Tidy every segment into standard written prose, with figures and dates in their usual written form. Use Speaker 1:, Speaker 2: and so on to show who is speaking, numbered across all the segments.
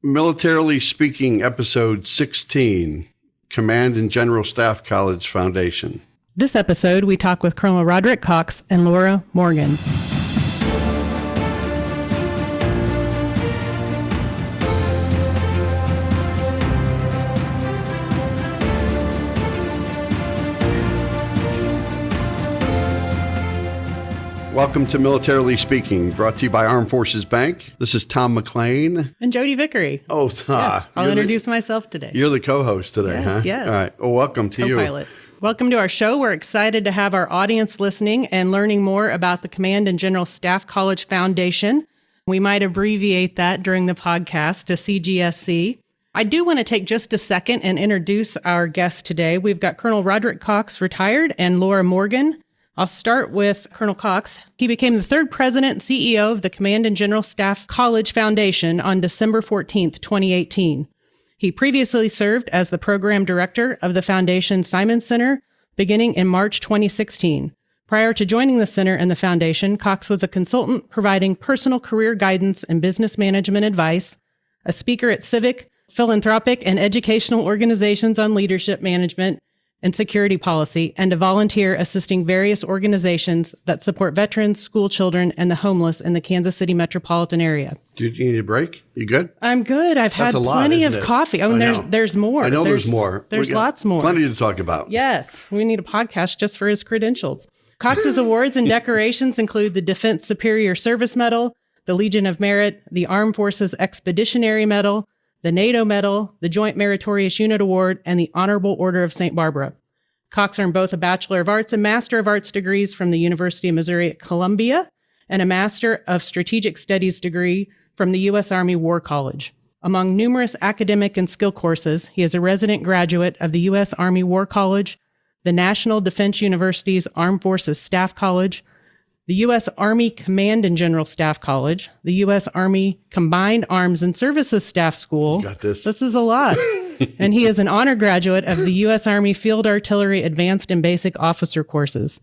Speaker 1: Militarily Speaking, Episode 16, Command and General Staff College Foundation.
Speaker 2: This episode, we talk with Colonel Roderick Cox and Lora Morgan.
Speaker 1: Welcome to Militarily Speaking, brought to you by Armed Forces Bank. This is Tom McLean.
Speaker 2: And Jodi Vickery.
Speaker 1: Oh,
Speaker 2: yes, I'll introduce myself today.
Speaker 1: You're the co-host today, huh?
Speaker 2: Yes.
Speaker 1: All right. Well, welcome to
Speaker 2: Co-pilot. Welcome to our show. We're excited to have our audience listening and learning more about the Command and General Staff College Foundation. We might abbreviate that during the podcast to CGSC. I do want to take just a second and introduce our guests today. We've got Colonel Roderick Cox, retired, and Lora Morgan. I'll start with Colonel Cox. He became the third president and CEO of the Command and General Staff College Foundation on December 14th, 2018. He previously served as the program director of the Foundation Simon Center beginning in March 2016. Prior to joining the center and the foundation, Cox was a consultant providing personal career guidance and business management advice, a speaker at civic, philanthropic, and educational organizations on leadership management and security policy, and a volunteer assisting various organizations that support veterans, school children, and the homeless in the Kansas City metropolitan area.
Speaker 1: Do you need a break? You good?
Speaker 2: I'm good. I've had plenty of coffee. Oh, and there's more.
Speaker 1: I know there's more.
Speaker 2: There's lots more.
Speaker 1: Plenty to talk about.
Speaker 2: Yes. We need a podcast just for his credentials. Cox's awards and decorations include the Defense Superior Service Medal, the Legion of Merit, the Armed Forces Expeditionary Medal, the NATO Medal, the Joint Meritorious Unit Award, and the Honorable Order of St. Barbara. Cox earned both a Bachelor of Arts and Master of Arts degrees from the University of Missouri at Columbia and a Master of Strategic Studies degree from the U.S. Army War College. Among numerous academic and skill courses, he is a resident graduate of the U.S. Army War College, the National Defense University's Armed Forces Staff College, the U.S. Army Command and General Staff College, the U.S. Army Combined Arms and Services Staff School.
Speaker 1: You got this.
Speaker 2: This is a lot. And he is an honor graduate of the U.S. Army Field Artillery Advanced and Basic Officer courses.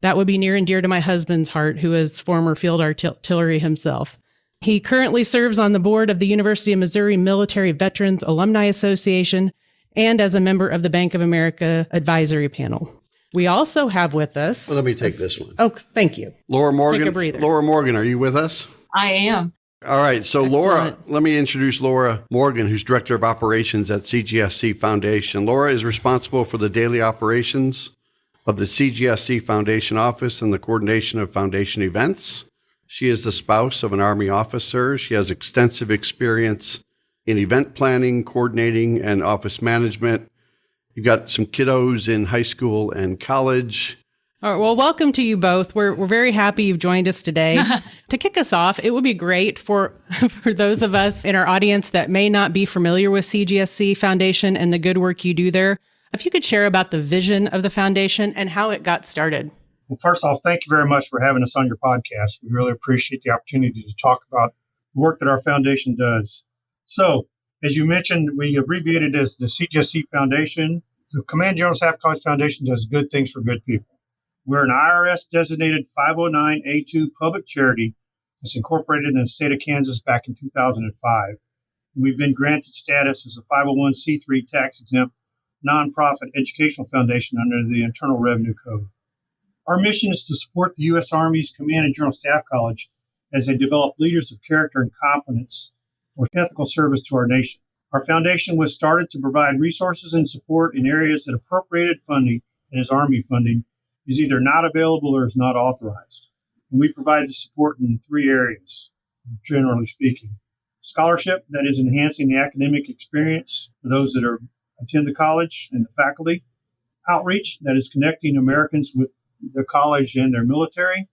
Speaker 2: That would be near and dear to my husband's heart, who is former field artillery himself. He currently serves on the board of the University of Missouri Military Veterans Alumni Association and as a member of the Bank of America Advisory Panel. We also have with us...
Speaker 1: Well, let me take this one.
Speaker 2: Oh, thank you.
Speaker 1: Lora Morgan.
Speaker 2: Take a breather.
Speaker 1: Lora Morgan, are you with us?
Speaker 3: I am.
Speaker 1: All right. So,
Speaker 2: Excellent.
Speaker 1: Lora, let me introduce Lora Morgan, who's Director of Operations at CGSC Foundation. Lora is responsible for the daily operations of the CGSC Foundation office and the coordination of foundation events. She is the spouse of an Army officer. She has extensive experience in event planning, coordinating, and office management. You've got some kiddos in high school and college.
Speaker 2: All right, well, welcome to you both. We're very happy you've joined us today. To kick us off, it would be great for those of us in our audience that may not be familiar with CGSC Foundation and the good work you do there, if you could share about the vision of the foundation and how it got started.
Speaker 4: Well, first off, thank you very much for having us on your podcast. We really appreciate the opportunity to talk about the work that our foundation does. So, as you mentioned, we abbreviated as the CGSC Foundation. The Command General Staff College Foundation does good things for good people. We're an IRS-designated 509A2 public charity that's incorporated in the state of Kansas back in 2005. We've been granted status as a 501c3 tax-exempt nonprofit educational foundation under the Internal Revenue Code. Our mission is to support the U.S. Army's Command and General Staff College as they develop leaders of character and competence for ethical service to our nation. Our foundation was started to provide resources and support in areas that appropriated funding, and as Army funding, is either not available or is not authorized. And we provide the support in 3 areas, generally speaking. Scholarship, that is enhancing the academic experience for those that attend the college and the faculty. Outreach, that is connecting Americans with the college and their military.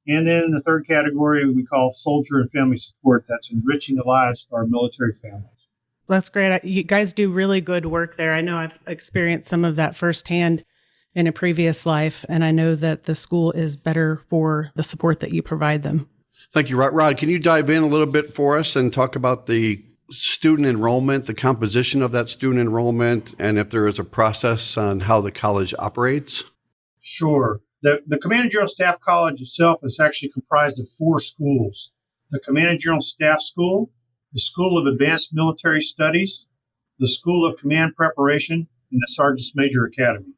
Speaker 4: And then the third category we call soldier and family support. That's enriching the lives of our military families.
Speaker 2: That's great. You guys do really good work there. I know I've experienced some of that firsthand in a previous life, and I know that the school is better for the support that you provide them.
Speaker 1: Thank you, Rod. Rod, can you dive in a little bit for us and talk about the student enrollment, the composition of that student enrollment, and if there is a process on how the college operates?
Speaker 4: Sure. The Command and General Staff College itself is actually comprised of 4 schools. The Command and General Staff School, the School of Advanced Military Studies, the School of Command Preparation, and the Sergeant's Major Academy.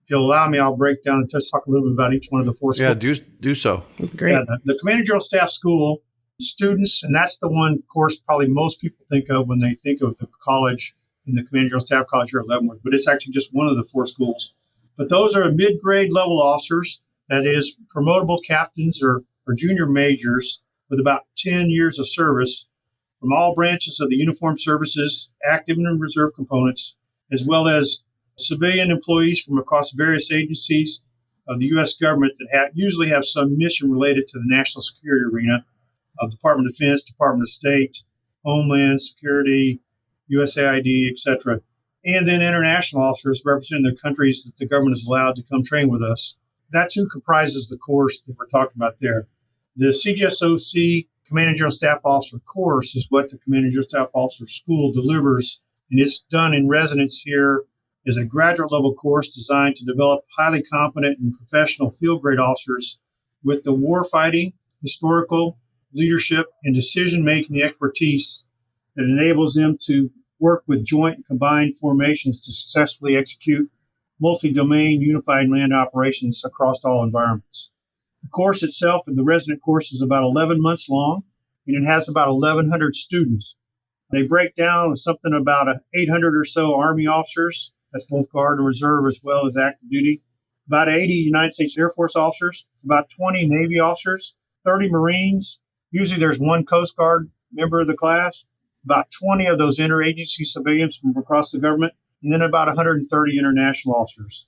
Speaker 4: If you'll allow me, I'll break down and just talk a little bit about each one of the four schools.
Speaker 1: Yeah, do so.
Speaker 2: Great.
Speaker 4: Yeah, the Command and General Staff School students, and that's the one course probably most people think of when they think of the college in the Command and General Staff College here at Leavenworth, but it's actually just one of the four schools. But those are mid-grade level officers, that is, promotable captains or junior majors with about 10 years of service from all branches of the uniformed services, active and reserve components, as well as civilian employees from across various agencies of the U.S. government that usually have some mission related to the national security arena of Department of Defense, Department of State, Homeland Security, USAID, etc. And then international officers representing the countries that the government is allowed to come train with us. That's who comprises the course that we're talking about there. The CGSOC Command and General Staff Officer course is what the Command and General Staff Officer School delivers, and it's done in residence here as a graduate level course designed to develop highly competent and professional field grade officers with the warfighting, historical, leadership, and decision-making expertise that enables them to work with joint and combined formations to successfully execute multi-domain unified land operations across all environments. The course itself, and the resident course, is about 11 months long, and it has about 1,100 students. They break down with something about 800 or so Army officers, that's both Guard and Reserve as well as active duty, about 80 United States Air Force officers, about 20 Navy officers, 30 Marines. Usually there's one Coast Guard member of the class, about 20 of those interagency civilians from across the government, and then about 130 international officers.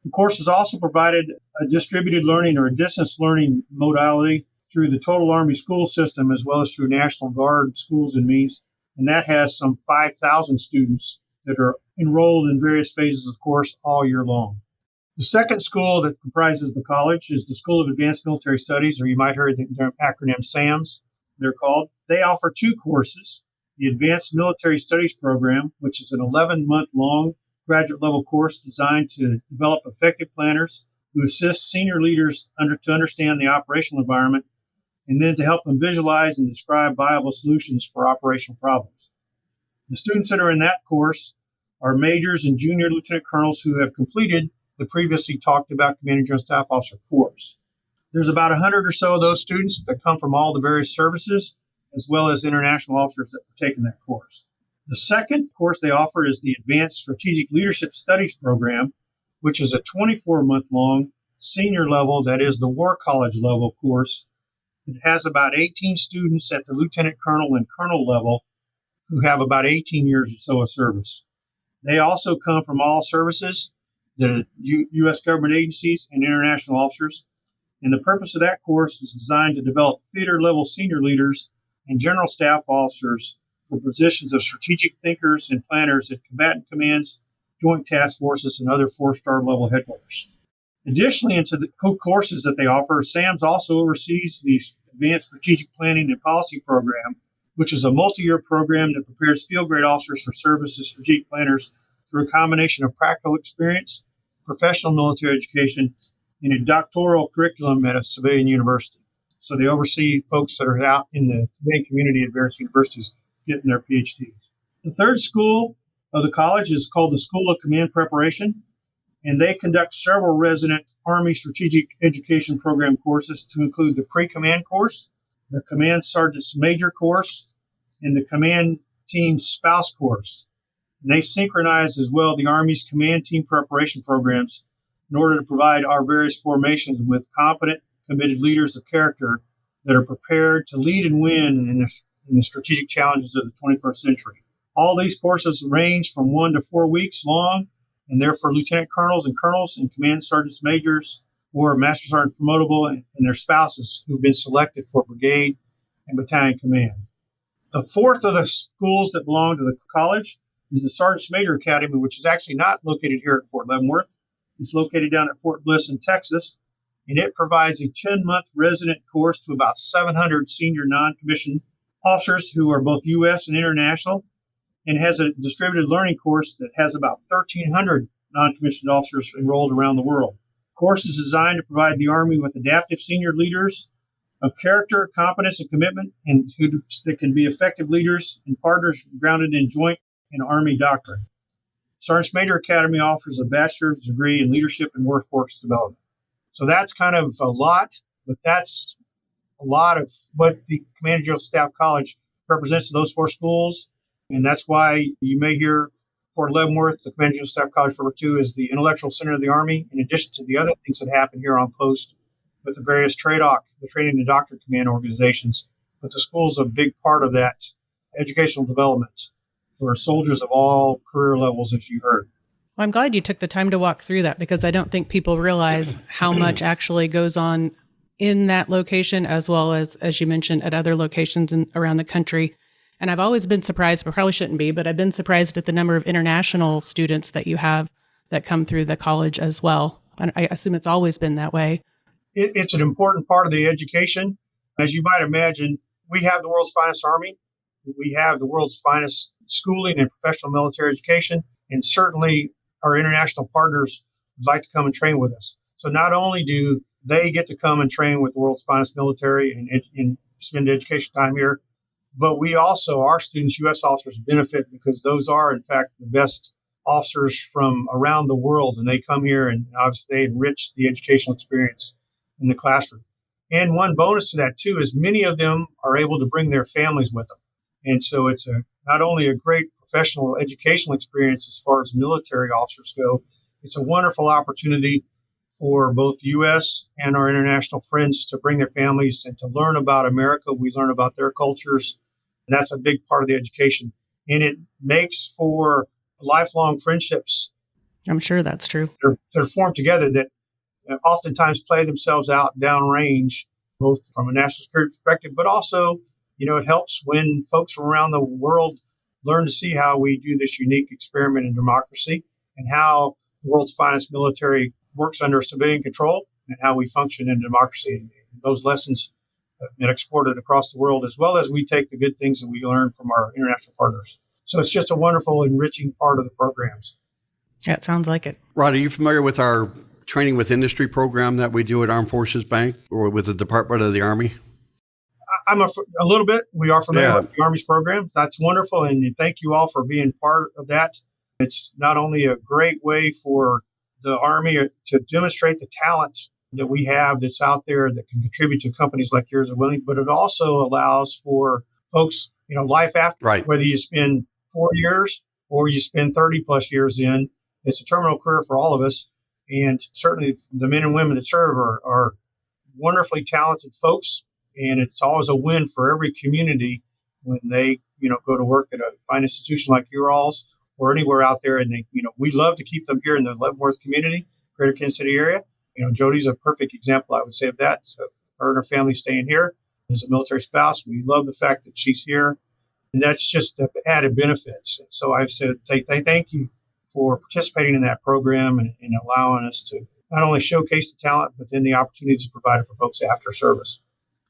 Speaker 4: The course has also provided a distributed learning or a distance learning modality through the Total Army School System as well as through National Guard schools and means, and that has some 5,000 students that are enrolled in various phases of the course all year long. The second school that comprises the college is the School of Advanced Military Studies, or you might hear the acronym SAMS, they're called. They offer two courses: the Advanced Military Studies Program, which is an 11-month-long graduate level course designed to develop effective planners who assist senior leaders to understand the operational environment and then to help them visualize and describe viable solutions for operational problems. The students that are in that course are majors and junior lieutenant colonels who have completed the previously talked about Command and General Staff Officer course. There's about 100 or so of those students that come from all the various services, as well as international officers that are taking that course. The second course they offer is the Advanced Strategic Leadership Studies Program, which is a 24-month-long senior level, that is the War College level course. It has about 18 students at the lieutenant colonel and colonel level who have about 18 years or so of service. They also come from all services, the U.S. government agencies and international officers. And the purpose of that course is designed to develop theater-level senior leaders and general staff officers for positions of strategic thinkers and planners at combatant commands, joint task forces, and other four-star level headquarters. Additionally, into the courses that they offer, SAMS also oversees the Advanced Strategic Planning and Policy Program, which is a multi-year program that prepares field-grade officers for service as strategic planners through a combination of practical experience, professional military education, and a doctoral curriculum at a civilian university. So they oversee folks that are out in the civilian community at various universities getting their PhDs. The third school of the college is called the School of Command Preparation, and they conduct several resident Army Strategic Education Program courses to include the Pre-Command course, the Command Sergeant's Major course, and the Command Team Spouse course. And they synchronize as well the Army's command team preparation programs in order to provide our various formations with competent, committed leaders of character that are prepared to lead and win in the strategic challenges of the 21st century. All these courses range from 1 to 4 weeks long, and they're for lieutenant colonels and command sergeants majors or master sergeant promotable and their spouses who've been selected for brigade and battalion command. The fourth of the schools that belong to the college is the Sergeant's Major Academy, which is actually not located here at Fort Leavenworth. It's located down at Fort Bliss in Texas, and it provides a 10-month resident course to about 700 senior non-commissioned officers who are both U.S. and international, and has a distributed learning course that has about 1,300 non-commissioned officers enrolled around the world. The course is designed to provide the Army with adaptive senior leaders of character, competence, and commitment, and that can be effective leaders and partners grounded in joint and Army doctrine. Sergeant Major Academy offers a bachelor's degree in leadership and workforce development. So that's kind of a lot, but that's a lot of what the Command and General Staff College represents to those four schools. And that's why you may hear Fort Leavenworth, the Command and General Staff College referred to as the intellectual center of the Army, in addition to the other things that happen here on post with the various TRADOC, the Training and Doctrine Command organizations. But the school's a big part of that educational development for soldiers of all career levels, as you heard.
Speaker 2: Well, I'm glad you took the time to walk through that because I don't think people realize how much actually goes on in that location, as well as you mentioned, at other locations around the country. And I've always been surprised, but probably shouldn't be, but I've been surprised at the number of international students that you have that come through the college as well. And I assume it's always been that way.
Speaker 4: It's an important part of the education. As you might imagine, we have the world's finest Army. We have the world's finest schooling and professional military education. And certainly our international partners would like to come and train with us. So not only do they get to come and train with the world's finest military and spend education time here, but we also, our students, U.S. officers, benefit because those are, in fact, the best officers from around the world. And they come here and obviously they enrich the educational experience in the classroom. And one bonus to that, too, is many of them are able to bring their families with them. And so it's not only a great professional educational experience as far as military officers go, it's a wonderful opportunity for both the U.S. and our international friends to bring their families and to learn about America. We learn about their cultures, and that's a big part of the education. And it makes for lifelong friendships.
Speaker 2: I'm sure that's true.
Speaker 4: They're formed together that oftentimes play themselves out downrange, both from a national security perspective, but also, it helps when folks from around the world learn to see how we do this unique experiment in democracy and how the world's finest military works under civilian control and how we function in democracy. And those lessons have been exported across the world, as well as we take the good things that we learn from our international partners. So it's just a wonderful, enriching part of the programs.
Speaker 2: Yeah, it sounds like it.
Speaker 1: Rod, are you familiar with our training with industry program that we do at Armed Forces Bank or with the Department of the Army?
Speaker 4: I'm a little bit. We are familiar with the Army's program. That's wonderful. And thank you all for being part of that. It's not only a great way for the Army to demonstrate the talent that we have that's out there that can contribute to companies like yours and willing, but it also allows for folks, life after,
Speaker 1: right,
Speaker 4: whether you spend 4 years or you spend 30 plus years in, it's a terminal career for all of us. And certainly the men and women that serve are wonderfully talented folks. And it's always a win for every community when they, go to work at a fine institution like your all's or anywhere out there. And they, we love to keep them here in the Leavenworth community, Greater Kansas City area. Jodi's a perfect example, I would say, of that. So her and her family staying here as a military spouse. We love the fact that she's here. And that's just the added benefits. And so I've said, thank you for participating in that program and allowing us to not only showcase the talent, but then the opportunities provided for folks after service.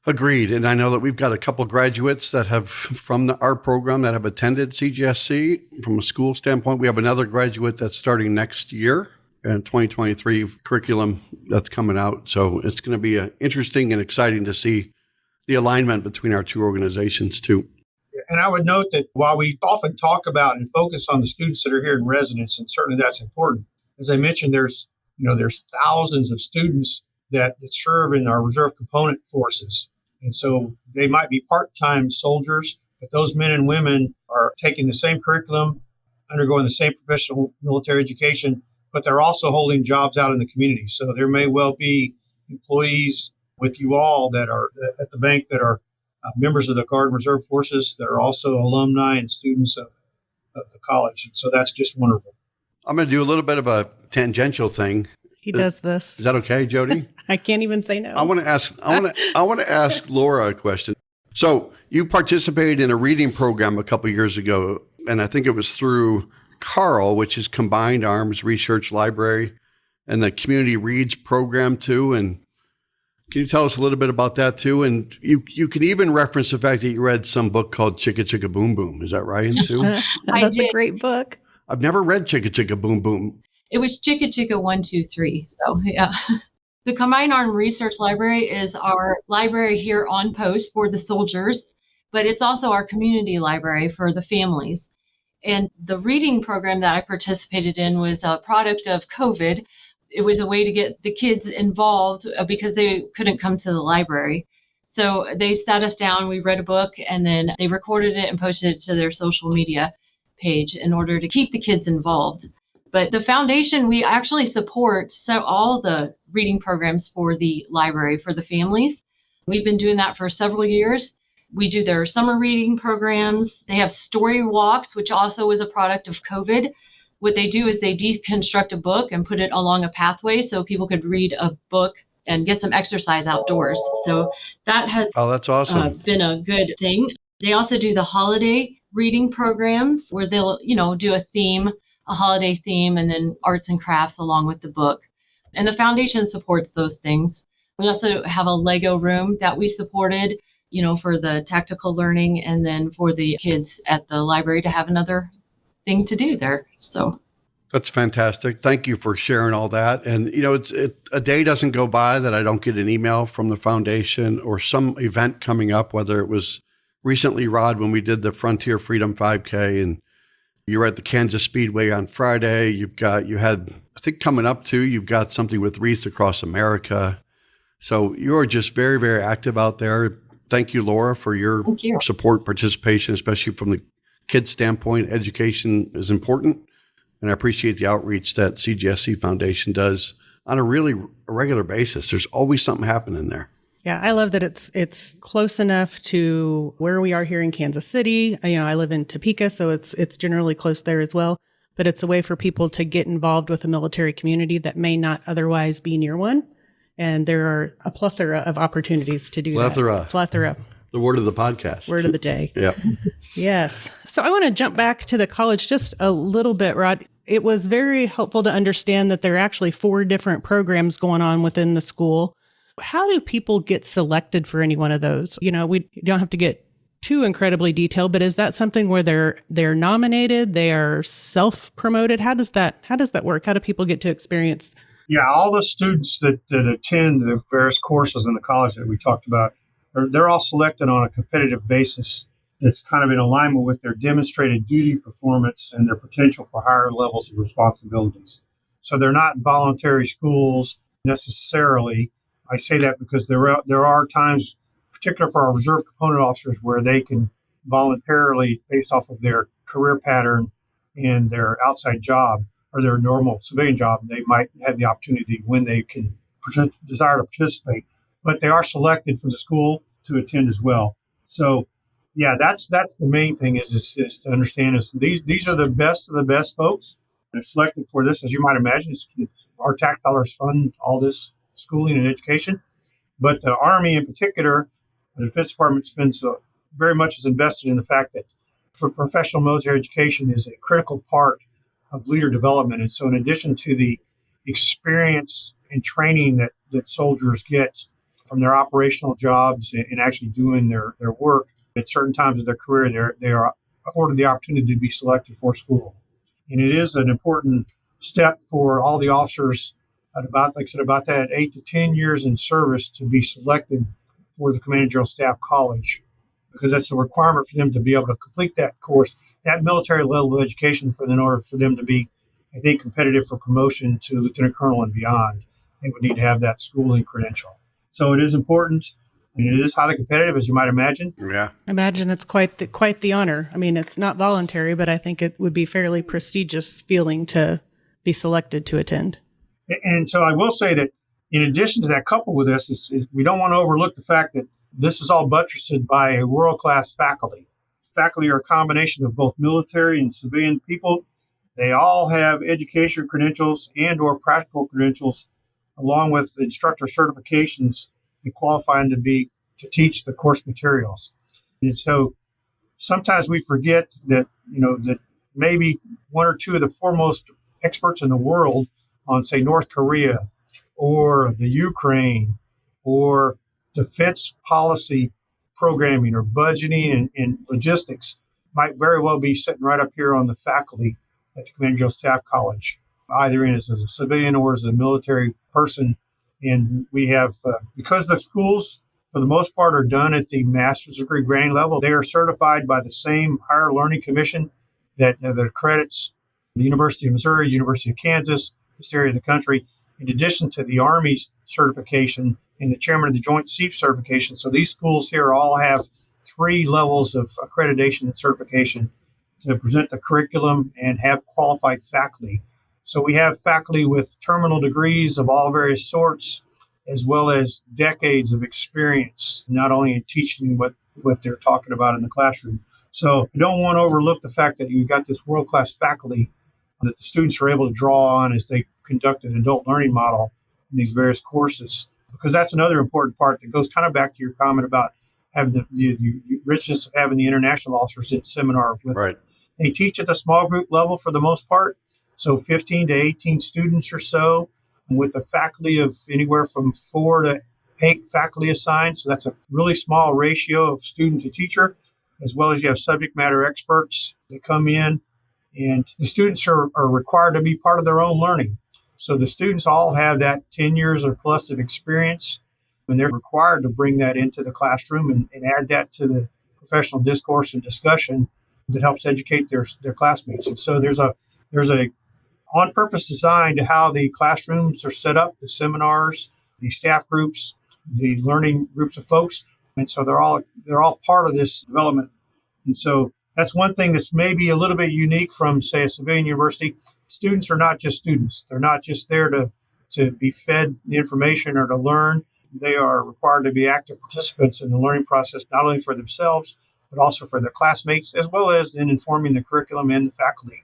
Speaker 1: Agreed. And I know that we've got a couple graduates that have from our program that have attended CGSC. From a school standpoint, we have another graduate that's starting next year in 2023 curriculum that's coming out. So it's going to be interesting and exciting to see the alignment between our two organizations too.
Speaker 4: And I would note that while we often talk about and focus on the students that are here in residence, and certainly that's important, as I mentioned, there's thousands of students that serve in our reserve component forces. And so they might be part-time soldiers, but those men and women are taking the same curriculum, undergoing the same professional military education, but they're also holding jobs out in the community. So there may well be employees with you all that are at the bank that are members of the Guard and Reserve Forces that are also alumni and students of the college. And so that's just wonderful.
Speaker 1: I'm going to do a little bit of a tangential thing.
Speaker 2: He does this.
Speaker 1: Is that okay, Jodi?
Speaker 2: I can't even say no.
Speaker 1: I want to ask Lora a question. So you participated in a reading program a couple of years ago, and I think it was through CARL, which is Combined Arms Research Library, and the Community Reads program too. And can you tell us a little bit about that too? And you can even reference the fact that you read some book called Chicka Chicka Boom Boom. Is that right too?
Speaker 2: That's a great book.
Speaker 1: I've never read Chicka Chicka Boom Boom.
Speaker 3: It was Chicka Chicka 1, 2, 3. So yeah. The Combined Armed Research Library is our library here on post for the soldiers, but it's also our community library for the families. And the reading program that I participated in was a product of COVID. It was a way to get the kids involved because they couldn't come to the library. So they sat us down, we read a book, and then they recorded it and posted it to their social media page in order to keep the kids involved. But the foundation, we actually support all the reading programs for the library for the families. We've been doing that for several years. We do their summer reading programs. They have story walks, which also is a product of COVID. What they do is they deconstruct a book and put it along a pathway so people could read a book and get some exercise outdoors. So that has
Speaker 1: That's awesome.
Speaker 3: been a good thing. They also do the holiday reading programs where they'll, do a theme, a holiday theme, and then arts and crafts along with the book. And the foundation supports those things. We also have a Lego room that we supported, for the tactical learning, and then for the kids at the library to have another thing to do there. So
Speaker 1: That's fantastic. Thank you for sharing all that. And, a day doesn't go by that I don't get an email from the foundation or some event coming up, whether it was recently, Rod, when we did the Frontier Freedom 5K and you were at the Kansas Speedway on Friday. You had, I think coming up too, you've got something with Wreaths Across America. So you're just very, very active out there. Thank you, Lora, for your support, participation, especially from the kids' standpoint. Education is important. And I appreciate the outreach that CGSC Foundation does on a really regular basis. There's always something happening there.
Speaker 2: Yeah, I love that it's close enough to where we are here in Kansas City. I live in Topeka, so it's generally close there as well. But it's a way for people to get involved with a military community that may not otherwise be near one. And there are a plethora of opportunities to do that. Plethora.
Speaker 1: The word of the podcast.
Speaker 2: Word of the day.
Speaker 1: Yeah.
Speaker 2: Yes. So I want to jump back to the college just a little bit, Rod. It was very helpful to understand that there are actually 4 different programs going on within the school. How do people get selected for any one of those? We don't have to get too incredibly detailed, but is that something where they're nominated, they are self-promoted? How does that work? How do people get to experience?
Speaker 4: Yeah, all the students that attend the various courses in the college that we talked about, they're all selected on a competitive basis that's kind of in alignment with their demonstrated duty performance and their potential for higher levels of responsibilities. So they're not voluntary schools necessarily. I say that because there are times, particularly for our reserve component officers, where they can voluntarily, based off of their career pattern and their outside job or their normal civilian job, they might have the opportunity when they can desire to participate. But they are selected for the school to attend as well. So, yeah, that's the main thing is to understand is these are the best of the best folks. They're selected for this, as you might imagine. Our tax dollars fund all this schooling and education. But the Army in particular, the Defense Department spends very much is invested in the fact that for professional military education is a critical part of leader development. And so in addition to the experience and training that soldiers get from their operational jobs and actually doing their work at certain times of their career, they are afforded the opportunity to be selected for school. And it is an important step for all the officers at about 8 to 10 years in service to be selected for the Command General Staff College, because that's a requirement for them to be able to complete that course, that military level of education, in order for them to be, I think, competitive for promotion to Lieutenant Colonel and beyond. They would need to have that schooling credential. So it is important, and it is highly competitive, as you might imagine.
Speaker 1: Yeah.
Speaker 2: Imagine it's quite the honor. I mean, it's not voluntary, but I think it would be fairly prestigious feeling to be selected to attend.
Speaker 4: And so I will say that in addition to that, coupled with this, is we don't want to overlook the fact that this is all buttressed by a world-class faculty. Faculty are a combination of both military and civilian people. They all have education credentials and or practical credentials, along with instructor certifications that qualify them to teach the course materials. And so sometimes we forget that, that maybe 1 or 2 of the foremost experts in the world on, say, North Korea or the Ukraine or defense policy programming or budgeting and logistics might very well be sitting right up here on the faculty at the Command General Staff College, either as a civilian or as a military person. And we have, because the schools, for the most part, are done at the master's degree granting level, they are certified by the same Higher Learning Commission that accredits the University of Missouri, University of Kansas, this area of the country, in addition to the Army's certification and the Chairman of the Joint Chiefs certification. So these schools here all have 3 levels of accreditation and certification to present the curriculum and have qualified faculty. So we have faculty with terminal degrees of all various sorts, as well as decades of experience, not only in teaching what they're talking about in the classroom. So you don't want to overlook the fact that you've got this world-class faculty that the students are able to draw on as they conduct an adult learning model in these various courses, because that's another important part that goes kind of back to your comment about having the richness of having the international officers at seminar with.
Speaker 1: Right.
Speaker 4: They teach at the small group level for the most part, so 15 to 18 students or so, with a faculty of anywhere from 4 to 8 faculty assigned. So that's a really small ratio of student to teacher, as well as you have subject matter experts that come in, and the students are required to be part of their own learning. So the students all have that 10 years or plus of experience, and they're required to bring that into the classroom and add that to the professional discourse and discussion that helps educate their classmates. And so there's a on-purpose design to how the classrooms are set up, the seminars, the staff groups, the learning groups of folks, and so they're all part of this development. And so that's one thing that's maybe a little bit unique from, say, a civilian university. Students are not just students; they're not just there to be fed the information or to learn. They are required to be active participants in the learning process, not only for themselves but also for their classmates, as well as in informing the curriculum and the faculty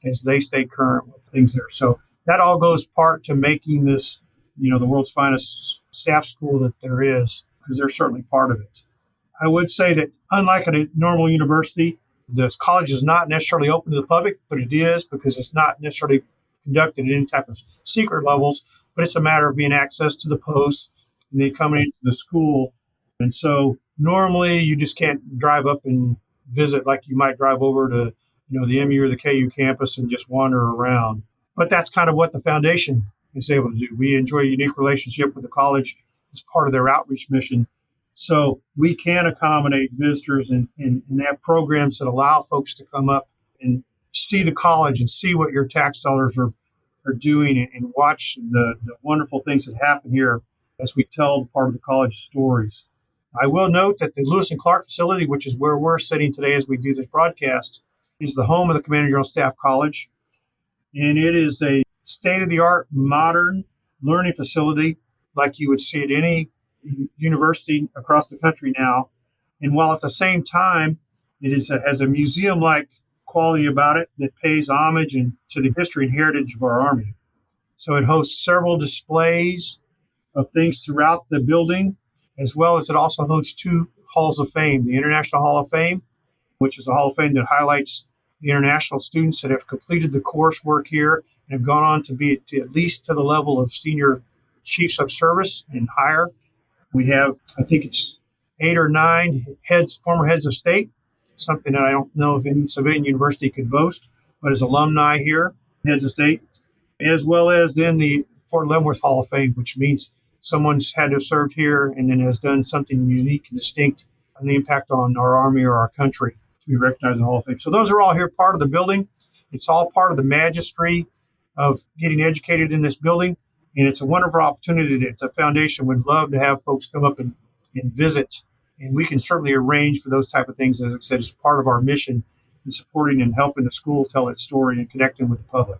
Speaker 4: as they stay current with things there. So that all goes part to making this, the world's finest staff school that there is, because they're certainly part of it. I would say that unlike a normal university, the college is not necessarily open to the public, but it is because it's not necessarily conducted at any type of secret levels, but it's a matter of being access to the posts and then coming into the school. And so normally you just can't drive up and visit like you might drive over to the MU or the KU campus and just wander around. But that's kind of what the foundation is able to do. We enjoy a unique relationship with the college as part of their outreach mission. So we can accommodate visitors and have programs that allow folks to come up and see the college and see what your tax dollars are doing and watch the wonderful things that happen here as we tell part of the college stories. I will note that the Lewis and Clark facility, which is where we're sitting today as we do this broadcast, is the home of the Command and General Staff College. And it is a state-of-the-art, modern learning facility like you would see at any university across the country now. And while at the same time, it has a museum-like quality about it that pays homage to the history and heritage of our Army. So it hosts several displays of things throughout the building, as well as it also hosts 2 halls of fame, the International Hall of Fame, which is a Hall of Fame that highlights the international students that have completed the coursework here and have gone on to be at least to the level of senior chiefs of service and higher. We have, I think it's 8 or 9 former heads of state, something that I don't know if any civilian university could boast, but as alumni here, heads of state, as well as then the Fort Leavenworth Hall of Fame, which means someone's had to have served here and then has done something unique and distinct and the impact on our Army or our country to be recognized in the Hall of Fame. So those are all here part of the building. It's all part of the magistry of getting educated in this building. And it's a wonderful opportunity that the foundation would love to have folks come up and visit. And we can certainly arrange for those type of things, as I said, as part of our mission in supporting and helping the school tell its story and connecting with the public.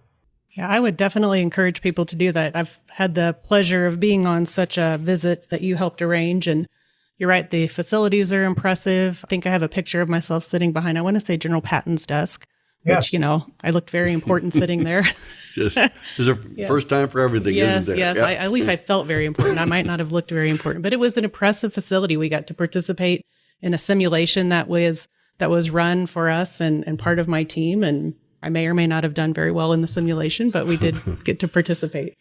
Speaker 2: Yeah, I would definitely encourage people to do that. I've had the pleasure of being on such a visit that you helped arrange. And you're right, the facilities are impressive. I think I have a picture of myself sitting behind, I want to say, General Patton's desk,
Speaker 4: yes.
Speaker 2: Which, I looked very important sitting there.
Speaker 1: There's a first time for everything, isn't there?
Speaker 2: Yes.
Speaker 1: Yeah.
Speaker 2: At least I felt very important. I might not have looked very important, but it was an impressive facility. We got to participate in a simulation that was run for us and part of my team. And I may or may not have done very well in the simulation, but we did get to participate.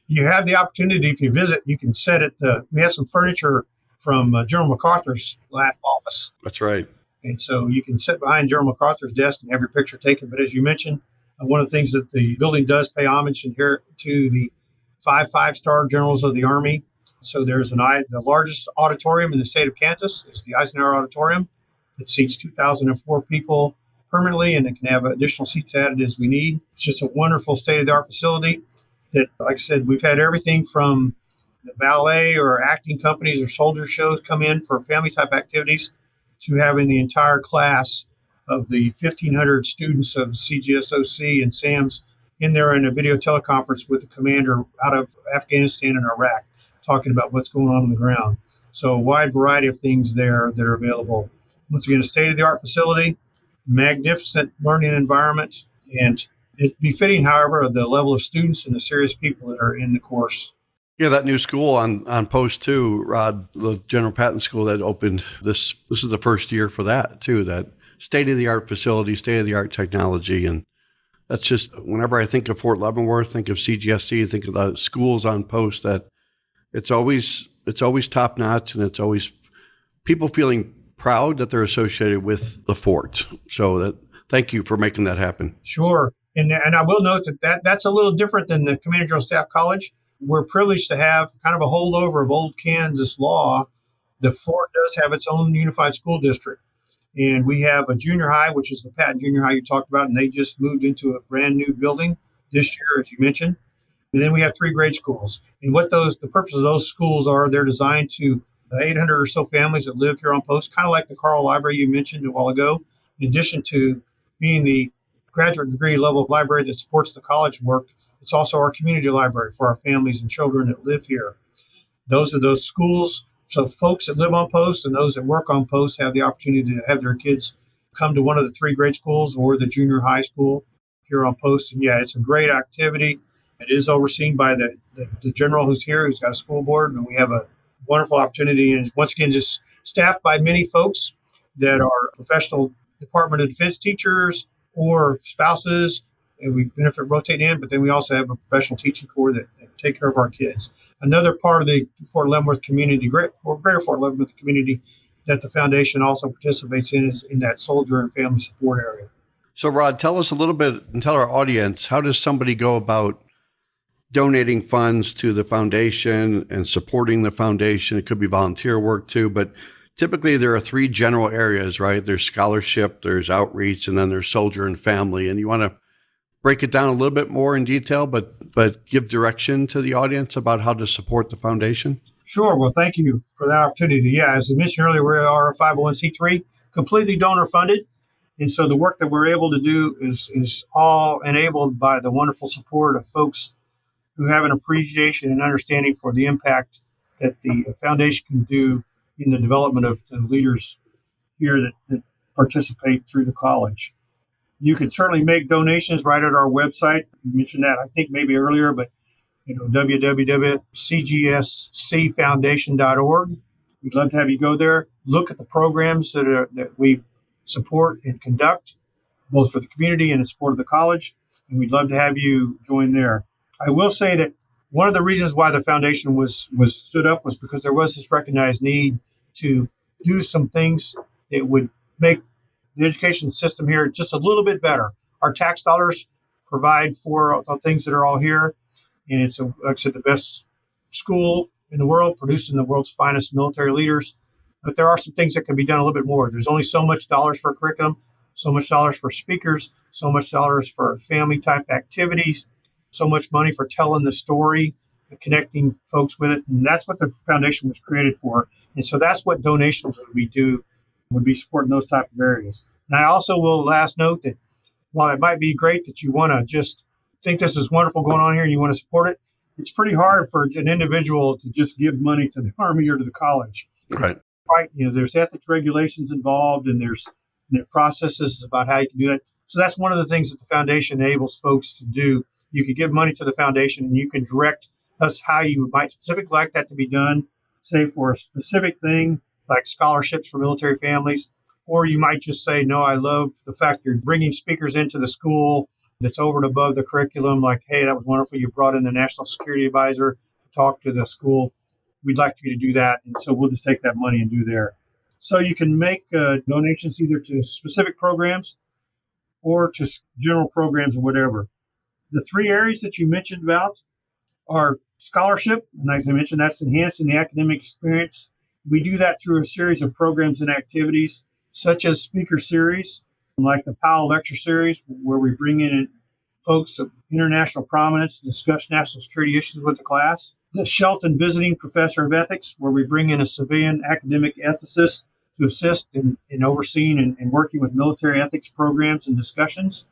Speaker 4: You have the opportunity, if you visit, you can sit at we have some furniture from General MacArthur's last office.
Speaker 1: That's right.
Speaker 4: And so you can sit behind General MacArthur's desk and have your picture taken. But as you mentioned, one of the things that the building does pay homage and here to the five-star generals of the Army. So there's the largest auditorium in the state of Kansas is the Eisenhower Auditorium. It seats 2,004 people permanently, and it can have additional seats added as we need. It's just a wonderful state-of-the-art facility that, like I said, we've had everything from the ballet or acting companies or soldier shows come in for family-type activities to having the entire class of the 1,500 students of CGSOC and SAMS in there in a video teleconference with the commander out of Afghanistan and Iraq, talking about what's going on the ground. So a wide variety of things there that are available. Once again, a state-of-the-art facility, magnificent learning environment, and it befitting, however, of the level of students and the serious people that are in the course.
Speaker 1: Yeah, that new school on Post 2, Rod, the General Patton School that opened this is the first year for that too, that state-of-the-art facility, state-of-the-art technology. And that's just, whenever I think of Fort Leavenworth, think of CGSC, think of the schools on Post, that it's always top-notch, and it's always people feeling proud that they're associated with the fort. So that, thank you for making that happen.
Speaker 4: Sure. And I will note that's a little different than the Command General Staff College. We're privileged to have kind of a holdover of old Kansas law. The fort does have its own unified school district. And we have a junior high, which is the Patton Junior High you talked about, and they just moved into a brand new building this year, as you mentioned. And then we have 3 grade schools. And what the purpose of those schools are, they're designed to 800 or so families that live here on Post, kind of like the Carl Library you mentioned a while ago, in addition to being the graduate degree level library that supports the college work. It's also our community library for our families and children that live here. Those are those schools. So folks that live on Post and those that work on Post have the opportunity to have their kids come to one of the 3 grade schools or the junior high school here on Post. And yeah, it's a great activity. It is overseen by the general who's here, who's got a school board, and we have a wonderful opportunity. And once again, just staffed by many folks that are professional Department of Defense teachers or spouses, and we benefit rotating in, but then we also have a professional teaching corps that take care of our kids. Another part of the Fort Leavenworth community, greater Fort Leavenworth community, that the foundation also participates in is in that soldier and family support area.
Speaker 1: So Rod, tell us a little bit and tell our audience, how does somebody go about donating funds to the foundation and supporting the foundation? It could be volunteer work too, but typically there are 3 general areas, right? There's scholarship, there's outreach, and then there's soldier and family. And you want to break it down a little bit more in detail, but give direction to the audience about how to support the foundation?
Speaker 4: Sure. Well, thank you for that opportunity. Yeah, as I mentioned earlier, we are a 501c3, completely donor funded. And so the work that we're able to do is all enabled by the wonderful support of folks who have an appreciation and understanding for the impact that the foundation can do in the development of the leaders here that participate through the college. You can certainly make donations right at our website. You mentioned that, I think, maybe earlier, but www.cgscfoundation.org. We'd love to have you go there, look at the programs that we support and conduct, both for the community and in support of the college, and we'd love to have you join there. I will say that one of the reasons why the foundation was stood up was because there was this recognized need to do some things that would make the education system here just a little bit better. Our tax dollars provide for things that are all here, and it's, like I said, the best school in the world, producing the world's finest military leaders. But there are some things that can be done a little bit more. There's only so much dollars for curriculum, so much dollars for speakers, so much dollars for family-type activities, so much money for telling the story, connecting folks with it. And that's what the foundation was created for. And so that's what donations would be supporting those type of areas. And I also will last note that while it might be great that you want to just think this is wonderful going on here and you want to support it, it's pretty hard for an individual to just give money to the Army or to the college.
Speaker 1: Right.
Speaker 4: Right. There's ethics regulations involved, and there's processes about how you can do that. So that's one of the things that the foundation enables folks to do. You can give money to the foundation, and you can direct us how you might specifically like that to be done, say for a specific thing like scholarships for military families, or you might just say, no, I love the fact you're bringing speakers into the school that's over and above the curriculum. Like, hey, that was wonderful. You brought in the National Security Advisor to talk to the school. We'd like you to do that. And so we'll just take that money and do there. So you can make donations either to specific programs or to general programs or whatever. The 3 areas that you mentioned about are Scholarship, and as I mentioned, that's enhancing the academic experience. We do that through a series of programs and activities, such as speaker series, like the Powell Lecture Series, where we bring in folks of international prominence to discuss national security issues with the class. The Shelton Visiting Professor of Ethics, where we bring in a civilian academic ethicist to assist in overseeing and working with military ethics programs and discussions.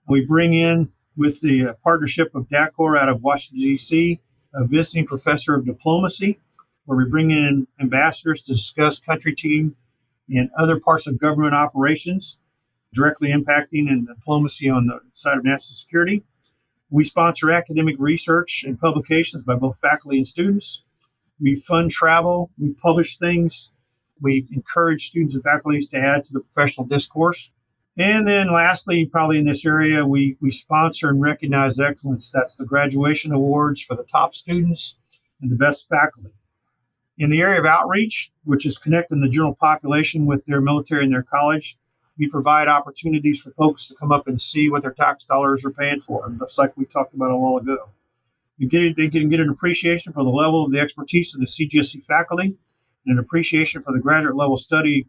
Speaker 4: We bring in, with the partnership of DACOR out of Washington, D.C., a visiting professor of diplomacy, where we bring in ambassadors to discuss country team and other parts of government operations directly impacting and diplomacy on the side of national security. We sponsor academic research and publications by both faculty and students. We fund travel. We publish things. We encourage students and faculty to add to the professional discourse. And then lastly, probably in this area, we sponsor and recognize excellence. That's the graduation awards for the top students and the best faculty. In the area of outreach, which is connecting the general population with their military and their college, we provide opportunities for folks to come up and see what their tax dollars are paying for, and just like we talked about a while ago. They can get an appreciation for the level of the expertise of the CGSC faculty and an appreciation for the graduate level study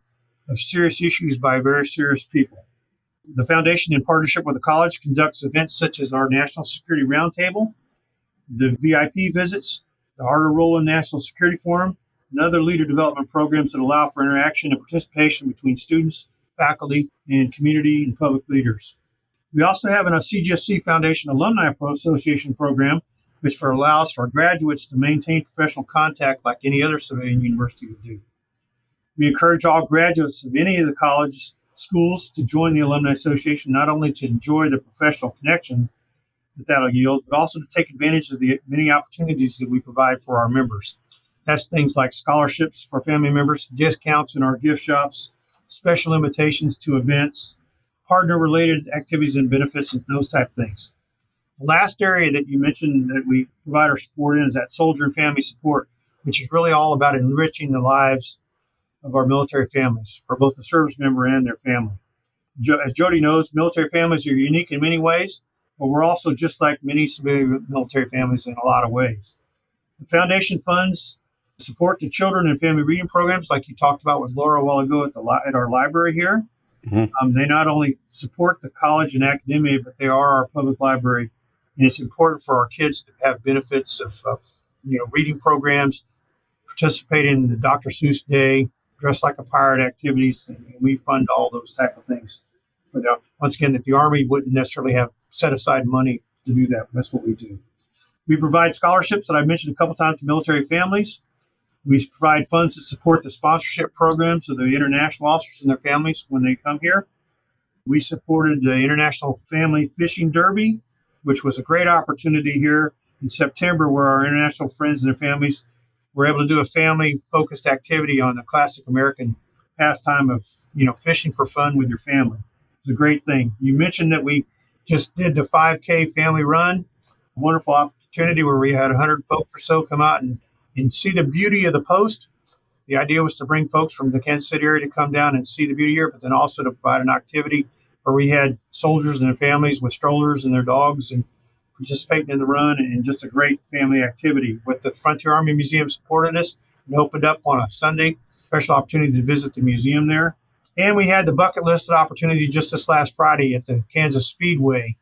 Speaker 4: of serious issues by very serious people. The foundation, in partnership with the college, conducts events such as our National Security Roundtable, the VIP visits, the Harder Role in National Security Forum, and other leader development programs that allow for interaction and participation between students, faculty, and community and public leaders. We also have a CGSC Foundation Alumni Association program, which allows for graduates to maintain professional contact like any other civilian university would do. We encourage all graduates of any of the colleges, schools to join the Alumni Association, not only to enjoy the professional connection that'll yield, but also to take advantage of the many opportunities that we provide for our members. That's things like scholarships for family members, discounts in our gift shops, special invitations to events, partner-related activities and benefits, and those type of things. The last area that you mentioned that we provide our support in is that soldier and family support, which is really all about enriching the lives of our military families, for both the service member and their family. As Jodi knows, military families are unique in many ways, but we're also just like many civilian military families in a lot of ways. The foundation funds support the children and family reading programs, like you talked about with Laura a while ago at our library here. Mm-hmm. They not only support the college and academia, but they are our public library, and it's important for our kids to have benefits of reading programs, participate in the Dr. Seuss Day, Dress Like a Pirate activities, and we fund all those type of things. Once again, that the Army wouldn't necessarily have set aside money to do that. That's what we do. We provide scholarships that I mentioned a couple times to military families. We provide funds that support the sponsorship programs of the international officers and their families when they come here. We supported the International Family Fishing Derby, which was a great opportunity here in September, where our international friends and their families were able to do a family-focused activity on the classic American pastime of, fishing for fun with your family. It's a great thing. You mentioned that we just did the 5K family run, a wonderful opportunity where we had 100 folks or so come out and see the beauty of the post. The idea was to bring folks from the Kansas City area to come down and see the beauty here, but then also to provide an activity where we had soldiers and their families with strollers and their dogs and participating in the run, and just a great family activity. With the Frontier Army Museum supported us, we opened up on a Sunday, special opportunity to visit the museum there. And we had the bucket list opportunity just this last Friday at the Kansas Speedway.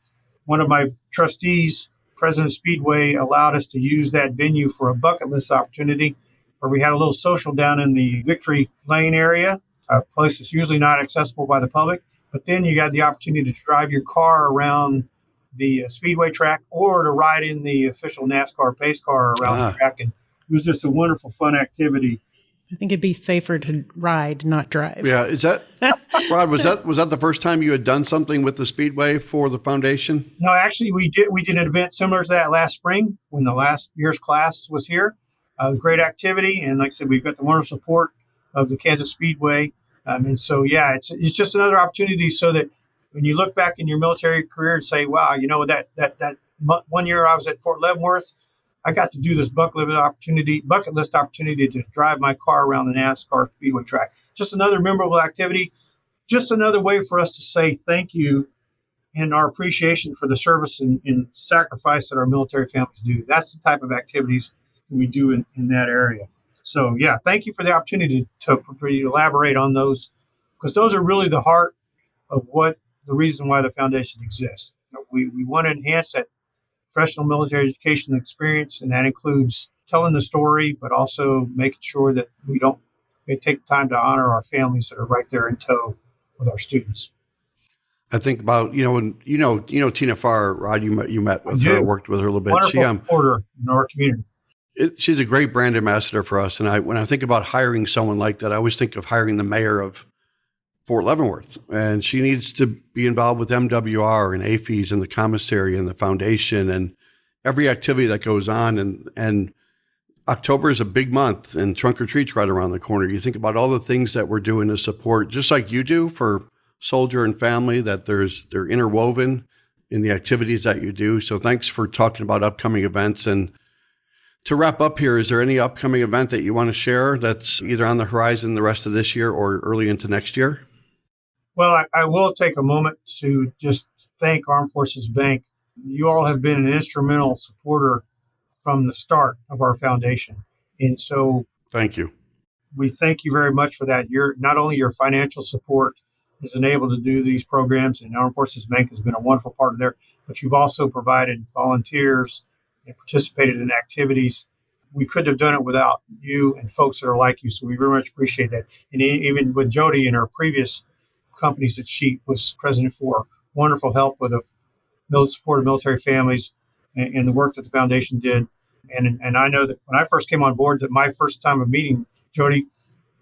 Speaker 4: One of my trustees, President of Speedway, allowed us to use that venue for a bucket list opportunity where we had a little social down in the Vickery Lane area, a place that's usually not accessible by the public. But then you got the opportunity to drive your car around the Speedway track or to ride in the official NASCAR pace car around the track. And it was just a wonderful, fun activity.
Speaker 2: I think it'd be safer to ride, not drive.
Speaker 1: Yeah. Is that, Rod, was that the first time you had done something with the Speedway for the foundation?
Speaker 4: No, actually we did an event similar to that last spring when the last year's class was here. Great activity. And like I said, we've got the wonderful support of the Kansas Speedway. And so, yeah, it's just another opportunity so that when you look back in your military career and say, wow, that 1 year I was at Fort Leavenworth, I got to do this bucket list opportunity to drive my car around the NASCAR Speedway track. Just another memorable activity, just another way for us to say thank you and our appreciation for the service and sacrifice that our military families do. That's the type of activities that we do in that area. So, yeah, thank you for the opportunity for you to elaborate on those, because those are really the heart of what the reason why the foundation exists. We want to enhance that professional military education experience, and that includes telling the story, but also making sure that we take time to honor our families that are right there in tow with our students.
Speaker 1: I think about, when Tina Farr, Rod, you met with her, worked with her a little bit.
Speaker 4: Wonderful supporter in our community.
Speaker 1: She's a great brand ambassador for us. And when I think about hiring someone like that, I always think of hiring the mayor of Fort Leavenworth. And she needs to be involved with MWR and AFES and the commissary and the foundation and every activity that goes on. And October is a big month, and Trunk or Treat's right around the corner. You think about all the things that we're doing to support, just like you do for soldier and family, that they're interwoven in the activities that you do. So thanks for talking about upcoming events. And to wrap up here, is there any upcoming event that you want to share that's either on the horizon the rest of this year or early into next year?
Speaker 4: Well, I will take a moment to just thank Armed Forces Bank. You all have been an instrumental supporter from the start of our foundation. And so
Speaker 1: thank you.
Speaker 4: We thank you very much for that. Not only your financial support has enabled to do these programs, and Armed Forces Bank has been a wonderful partner there, but you've also provided volunteers and participated in activities. We couldn't have done it without you and folks that are like you, so we very much appreciate that. And even with Jodi and her previous companies that she was president for, wonderful help with the support of military families and the work that the foundation did. And I know that when I first came on board, that my first time of meeting Jodi,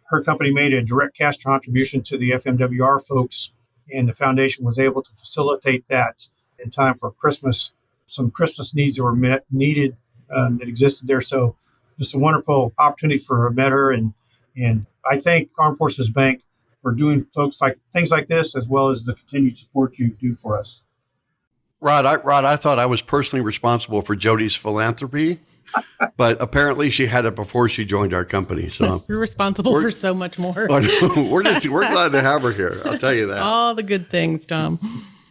Speaker 4: her company made a direct cash contribution to the FMWR folks, and the foundation was able to facilitate that in time for Christmas. Some Christmas needs that were needed that existed there. So just a wonderful opportunity for her, met her, and I thank Armed Forces Bank for doing things like this, as well as the continued support you do for us.
Speaker 1: Rod, I thought I was personally responsible for Jodi's philanthropy, but apparently she had it before she joined our company. So
Speaker 2: you're responsible for so much more.
Speaker 1: We're glad to have her here. I'll tell you that.
Speaker 2: All the good things, Tom.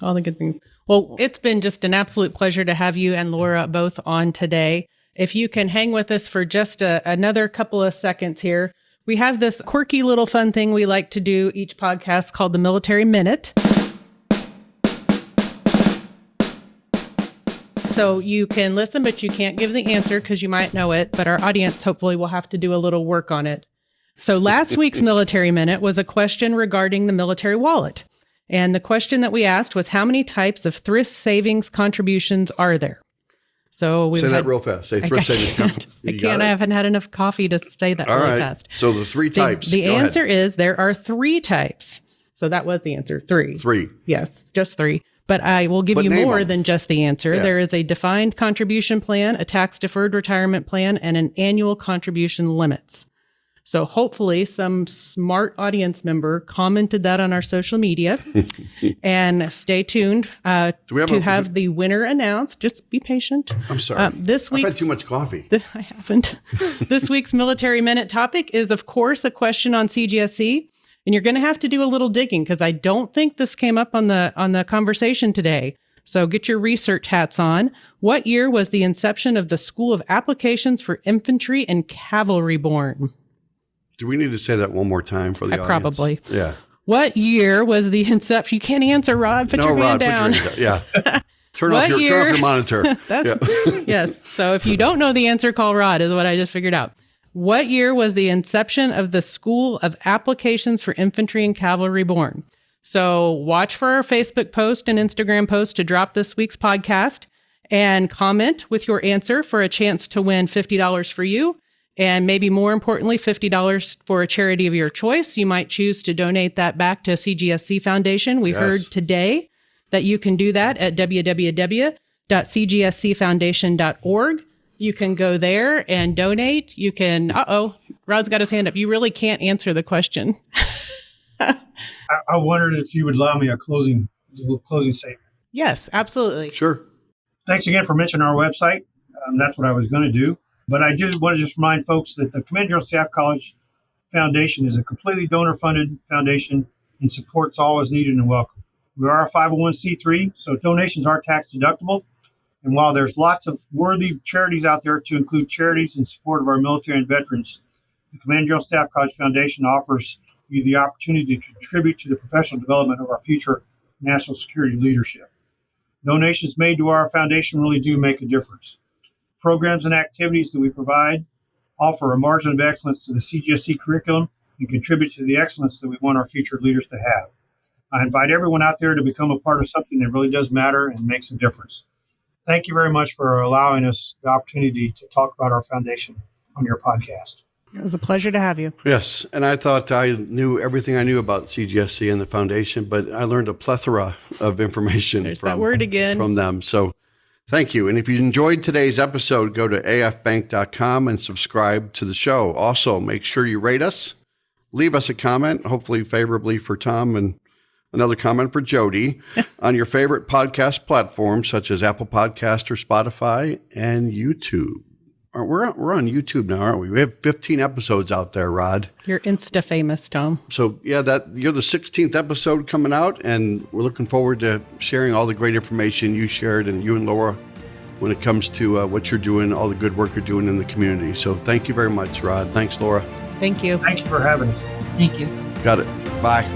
Speaker 2: All the good things. Well, it's been just an absolute pleasure to have you and Laura both on today. If you can hang with us for just another couple of seconds here, we have this quirky little fun thing we like to do each podcast called the Military Minute. So you can listen, but you can't give the answer because you might know it, but our audience hopefully will have to do a little work on it. So last week's Military Minute was a question regarding the military wallet. And the question that we asked was, how many types of thrift savings contributions are there? So we
Speaker 1: say that real fast. Say thrift savings.
Speaker 2: I haven't had enough coffee to say that really fast.
Speaker 1: So the three types.
Speaker 2: The answer is there are 3 types. So that was the answer. 3.
Speaker 1: 3.
Speaker 2: Yes, just 3. But I will give you more than just the answer. Yeah. There is a defined contribution plan, a tax-deferred retirement plan, and an annual contribution limits. So hopefully some smart audience member commented that on our social media. And stay tuned to have the winner announced. Just be patient.
Speaker 1: I'm sorry. I've had too much coffee.
Speaker 2: I haven't. This week's Military Minute topic is, of course, a question on CGSC. And you're going to have to do a little digging because I don't think this came up on the conversation today. So get your research hats on. What year was the inception of the School of Applications for Infantry and Cavalry born?
Speaker 1: Do we need to say that one more time for the audience?
Speaker 2: Probably.
Speaker 1: Yeah.
Speaker 2: What year was the inception? You can't answer, Rod. Put your hand down.
Speaker 1: Yeah. Turn off your monitor.
Speaker 2: Yes. So if you don't know the answer, call Rod, is what I just figured out. What year was the inception of the School of Applications for Infantry and Cavalry born? So watch for our Facebook post and Instagram post to drop this week's podcast and comment with your answer for a chance to win $50 for you. And maybe more importantly, $50 for a charity of your choice. You might choose to donate that back to CGSC Foundation. We heard today that you can do that at www.cgscfoundation.org. You can go there and donate. You can, Rod's got his hand up. You really can't answer the question.
Speaker 4: I wondered if you would allow me a closing statement.
Speaker 2: Yes, absolutely.
Speaker 1: Sure.
Speaker 4: Thanks again for mentioning our website. That's what I was going to do. But I just want to remind folks that the Command General Staff College Foundation is a completely donor-funded foundation, and support's always needed and welcome. We are a 501c3, so donations are tax deductible. And while there's lots of worthy charities out there, to include charities in support of our military and veterans, the Command and General Staff College Foundation offers you the opportunity to contribute to the professional development of our future national security leadership. Donations made to our foundation really do make a difference. Programs and activities that we provide offer a margin of excellence to the CGSC curriculum and contribute to the excellence that we want our future leaders to have. I invite everyone out there to become a part of something that really does matter and makes a difference. Thank you very much for allowing us the opportunity to talk about our foundation on your podcast.
Speaker 2: It was a pleasure to have you.
Speaker 1: Yes, and I thought I knew everything I knew about CGSC and the foundation, but I learned a plethora of information
Speaker 2: There's that word again.
Speaker 1: from them. So thank you. And if you enjoyed today's episode, go to afbank.com and subscribe to the show. Also, make sure you rate us, leave us a comment, hopefully favorably for Tom and another comment for Jodi on your favorite podcast platforms such as Apple Podcast or Spotify and YouTube. We're on YouTube now, aren't we? We have 15 episodes out there, Rod.
Speaker 2: You're Insta famous, Tom.
Speaker 1: So yeah, you're the 16th episode coming out, and we're looking forward to sharing all the great information you shared and you and Laura when it comes to what you're doing, all the good work you're doing in the community. So thank you very much, Rod. Thanks, Laura.
Speaker 2: Thank you.
Speaker 4: Thank you for having us.
Speaker 3: Thank you.
Speaker 1: Got it. Bye.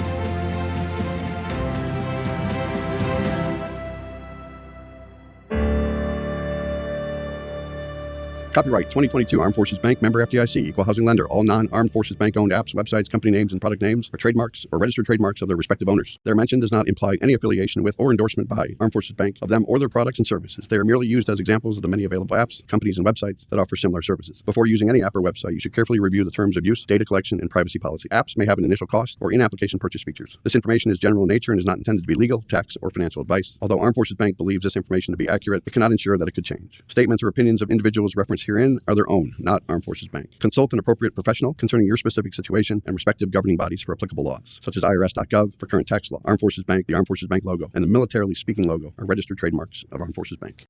Speaker 1: Copyright 2022 Armed Forces Bank, member FDIC, equal housing lender. All non-Armed Forces Bank owned apps, websites, company names, and product names are trademarks or registered trademarks of their respective owners. Their mention does not imply any affiliation with or endorsement by Armed Forces Bank of them or their products and services. They are merely used as examples of the many available apps, companies, and websites that offer similar services. Before using any app or website, you should carefully review the terms of use, data collection, and privacy policy. Apps may have an initial cost or in-application purchase features. This information is general in nature and is not intended to be legal, tax, or financial advice. Although Armed Forces Bank believes this information to be accurate, it cannot ensure that it could change. Statements or opinions of individuals referenced herein are their own, not Armed Forces Bank. Consult an appropriate professional concerning your specific situation and respective governing bodies for applicable laws, such as IRS.gov for current tax law. Armed Forces Bank, the Armed Forces Bank logo, and the Militarily Speaking logo are registered trademarks of Armed Forces Bank.